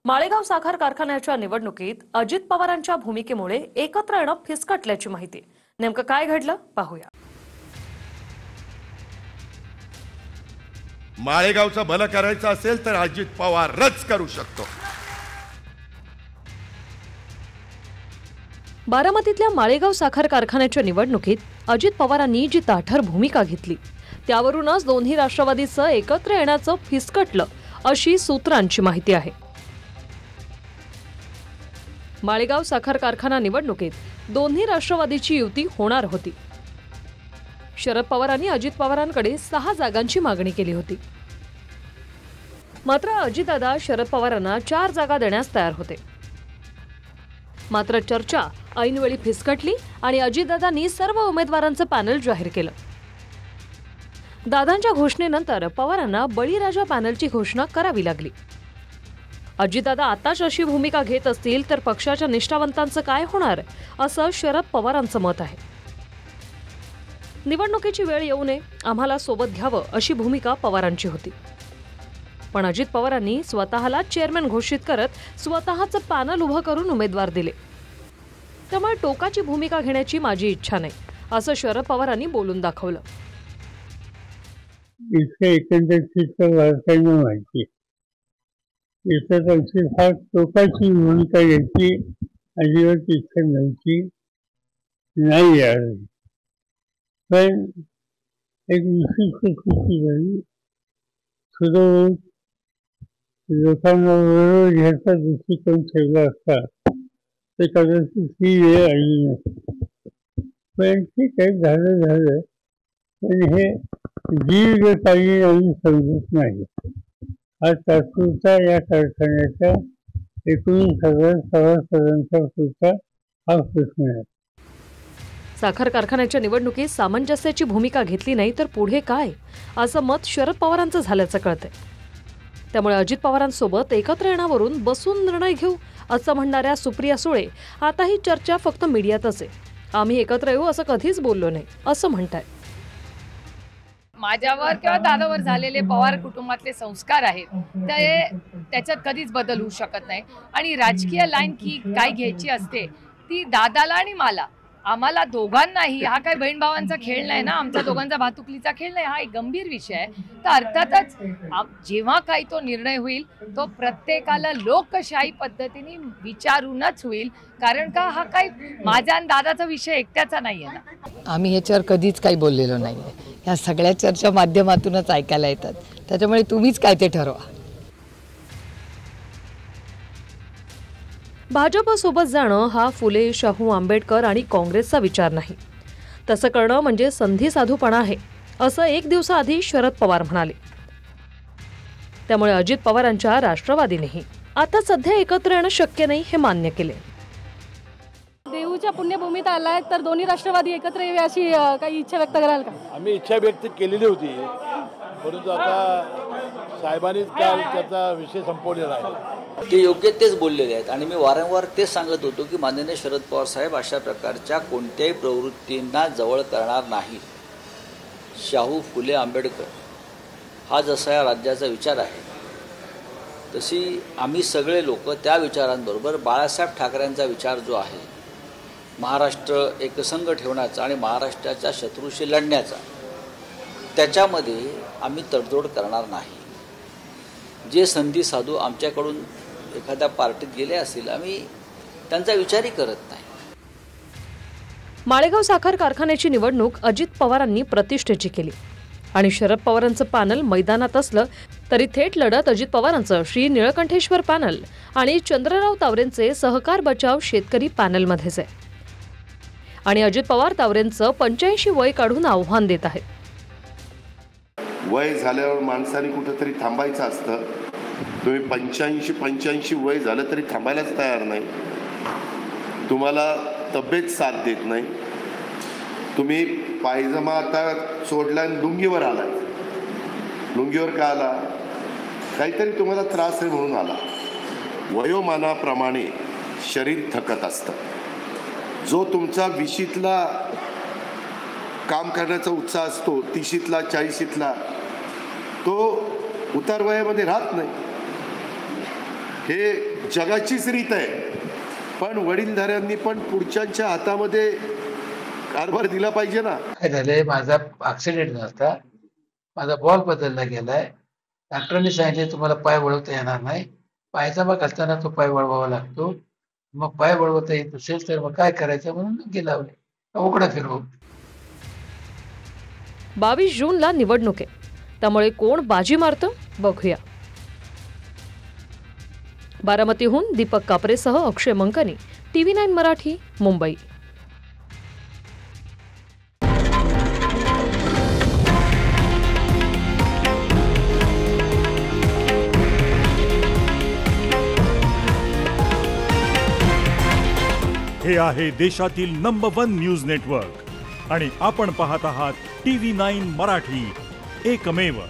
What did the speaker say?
माळेगाव साखर कारखान्याच्या निवडणुकीत अजित पवारांच्या भूमिकेमुळे एकत्र येणं फिसकटल्याची माहिती। नेमकं काय घडलं पाहूया। माळेगावचं भलं करायचं असेल तर अजित पवारच करू शकतो। बारामतीतल्या माळेगाव साखर कारखान्याच्या निवडणुकीत अजित पवारांनी जी ताठर भूमिका घेतली त्यावरूनच दोन्ही राष्ट्रवादीचं एकत्र येण्याचं फिसकटलं अशी सूत्रांची माहिती आहे। माळेगाव साखर कारखाना निवडणुकीत दोन्ही राष्ट्रवादीची युती होणार होती। शरद पवारांनी अजित पवारांकडे 6 जागांची मागणी केली होती, मात्र अजितदादा शरद पवारांना 4 जागा देण्यास तयार होते। मात्र चर्चा ऐनवेळी फिसकटली आणि अजितदादांनी सर्व उमेदवारांचं पॅनल जाहीर केलं। दादांच्या घोषणेनंतर पवारांना बळीराजा पॅनलची घोषणा करावी लागली। अजितदादा आताच अशी भूमिका घेत असतील तर पक्षाच्या निष्ठावंतांचं काय होणार असं शरद पवारांचं मत आहे। निवडणुकीची वेळ येऊ नये, आम्हाला सोबत घ्यावं अशी भूमिका पवारांची होती, पण अजित पवारांनी स्वतःला चेअरमॅन घोषित करत स्वतःचं पॅनल उभं करून उमेदवार दिले। त्यामुळे टोकाची भूमिका घेण्याची माझी इच्छा नाही असं शरद पवारांनी बोलून दाखवलं। इथे एकंदरीत वारकांना माहिती इतर हा टोकाची भूमिका घ्यायची अजिबात इच्छा नव्हती, नाही यार। पण एक विशिष्ट स्थिती झाली, सुरू लोकांना बरोबर घ्यायचा दृष्टिकोन ठेवला असता तर कदाचित ही वेळ आली नसती। पण ठीक आहे, झालं। पण हे दीर्घकालीन आम्ही समजत नाही। हा तात्पुरता या कारखान्याच्या 19,000 सभासदांचा पुरता हा प्रश्न आहे। साखर कारखान्याच्या निवडणुकीत सामंजस्याची भूमिका घेतली नाही तर पुढे काय असं मत शरद पवारांचं झाल्याचं कळतंय। त्यामुळे अजित पवारांसोबत एकत्र येण्यावरून बसून निर्णय घेऊ असं म्हणणाऱ्या सुप्रिया सुळे आता ही चर्चा फक्त मीडियातच आहे, आम्ही एकत्र येऊ असं कधीच बोललो नाही असं म्हणताय। माझ्यावर किंवा दादावर झालेले पवार कुटुंबातले संस्कार आहेत त्याच्यात कधीच बदल होऊ शकत नाही। आणि राजकीय लाईन की काय घ्यायची असते ती दादाला आणि आम्हाला दोघांनाही, हा काय बहीण भावांचा खेळ नाही ना, आमचा दोघांचा भातुकलीचा खेळ नाही, हा एक गंभीर विषय आहे। तर अर्थातच जेव्हा काही तो निर्णय होईल तो प्रत्येकाला लोकशाही पद्धतीने विचारूनच होईल, कारण का हा काही माझा आणि दादाचा विषय एकट्याचा नाही आहे ना। आम्ही ह्याच्यावर कधीच काही बोललेलो नाही आहे, ह्या सगळ्या चर्चा माध्यमातूनच ऐकायला येतात, त्याच्यामुळे तुम्हीच काय ते ठरवा। भाजपसोबत जाणं हा फुले, शाहू, आंबेडकर आणि काँग्रेसचा विचार नाही, तसं करणं म्हणजे संधी साधूपणा आहे असं एक दिवसाआधी शरद पवार म्हणाले। त्यामुळे अजित पवारांच्या राष्ट्रवादीनेही आता सध्या एकत्र येणं शक्य नाही हे मान्य केले। देऊच्या पुण्यभूमीत आलाय तर दोन्ही राष्ट्रवादी एकत्र यावे अशी काही इच्छा व्यक्त कराल का? आम्ही इच्छा व्यक्त केलेली होती, परंतु आता साहेबांनीच काल त्याचा विषय संपवलेला आहे। ते योग्य तेच बोललेले आहेत आणि मी वारंवार तेच सांगत होतो की माननीय शरद पवार साहेब अशा प्रकारच्या कोणत्याही प्रवृत्तींना जवळ करणार नाही। शाहू, फुले, आंबेडकर हा जसा या राज्याचा विचार आहे तशी आम्ही सगळे लोक त्या विचारांबरोबर बाळासाहेब ठाकरेंचा विचार जो आहे महाराष्ट्र एकसंघ ठेवण्याचा आणि महाराष्ट्राच्या शत्रूशी लढण्याचा, त्याच्यामध्ये आम्ही तडजोड करणार नाही। जे संधी साधू आमच्याकडून एखाद्या पार्टीत गेले असतील आम्ही त्यांचा विचारही करत नाही। माळेगाव साखर कारखान्याची निवडणूक अजित पवारांनी प्रतिष्ठेची केली आणि शरद पवारांचं पॅनल मैदानात असलं तरी थेट लढत अजित पवारांचं श्री निळकंठेश्वर पॅनल आणि चंद्रराव तावरेंचे सहकार बचाव शेतकरी पॅनलमध्येच आहे। आणि अजित पवार तावरेंचं 85 वय काढून आव्हान देत आहेत। वय झाल्यावर माणसाने कुठेतरी थांबायचं असतं। तुम्ही 85 वय झालं तरी थांबायलाच तयार नाही, तुम्हाला तब्येत साथ देत नाही, तुम्ही पायजमा आता सोडला आणि लुंगीवर आला। लुंगीवर का आला? काहीतरी तुम्हाला त्रास आहे म्हणून आला। वयोमानाप्रमाणे शरीर थकत असतं। जो तुमचा 20ला काम करण्याचा उत्साह असतो 30ला 40ला तो उतार वयामध्ये राहत नाही। हे जगाचीच रीत आहे, पण वडीलधाऱ्यांनी पण पुढच्यांच्या हातामध्ये कारभार दिला पाहिजे ना. काय झालंय, माझा ऍक्सिडेंट झाला, माझा बॉल बदलला गेलाय. डॉक्टरांनी सांगितले तुम्हाला पाय वळवता येणार नाही, पायजमा घालताना तो पाय वळवावा लागतो. मग पाय वळवता येत असेल तर मग काय करायचं म्हणून गेला उघडा फिरवू. 22 जूनला निवडणूक आहे, त्यामुळे कोण बाजी मारतं बघूया. बारामतीहून दीपक कापरेसह अक्षय मंकनी, TV9 मराठी, मुंबई. हे आहे देशातील नंबर 1 न्यूज नेटवर्क आणि आपण पाहत आहात TV9 मराठी, एकमेव.